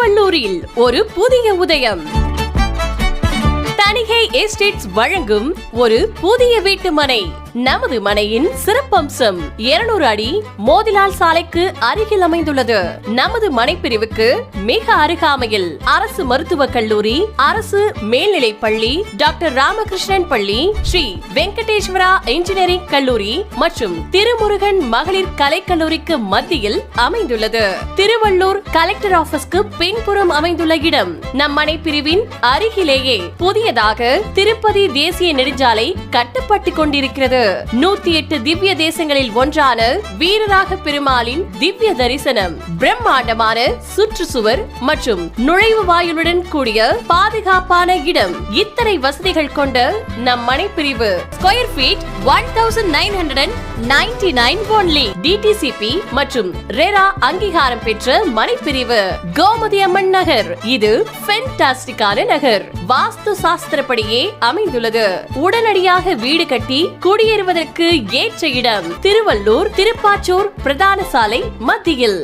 திருவள்ளூரில் ஒரு புதிய உதயம். தணிகை எஸ்டேட்ஸ் வழங்கும் ஒரு புதிய வீட்டு மனை. நமது மனையின் சிறப்பம்சம் 200 அடி மோதிலால் சாலைக்கு அருகில் அமைந்துள்ளது. நமது மனைப்பிரிவுக்கு மிக அருகாமையில் அரசு மருத்துவக் கல்லூரி, அரசு மேல்நிலைப் பள்ளி, டாக்டர் ராமகிருஷ்ணன் பள்ளி, ஸ்ரீ வெங்கடேஸ்வரா இன்ஜினியரிங் கல்லூரி மற்றும் திருமுருகன் மகளிர் கலைக்கல்லூரிக்கு மத்தியில் அமைந்துள்ளது. திருவள்ளூர் கலெக்டர் ஆபீஸ்க்கு பின்புறம் அமைந்துள்ள இடம். நம் மனைப்பிரிவின் அருகிலேயே புதியதாக திருப்பதி தேசிய நெடுஞ்சாலை கட்டப்பட்டு கொண்டிருக்கிறது. 108 திவ்ய தேசங்களில் ஒன்றான வீரராக பெருமாளின் திவ்ய தரிசனம், பிரம்மாண்டமான சுற்றுச்சுவர் மற்றும் நுழைவு வாயிலுடன் கூடிய பாதுகாப்பான இடம். இத்தனை வசதிகள் கொண்ட நம் மனைப்பிரிவு ஸ்கொயர் ஃபீட் 1999 only. டிடிசிபி மற்றும் ரெரா அங்கீகாரம் பெற்ற மனைப்பிரிவு கோமதி அம்மன் நகர். இது ஃபென்டாஸ்டிக்கான நகர். வாஸ்து சாஸ்திரப்படியே அமைந்துள்ளது. உடனடியாக வீடு கட்டி குடியேறுவதற்கு ஏற்ற இடம். திருவள்ளூர் திருப்பாச்சூர் பிரதான சாலை மத்தியில்.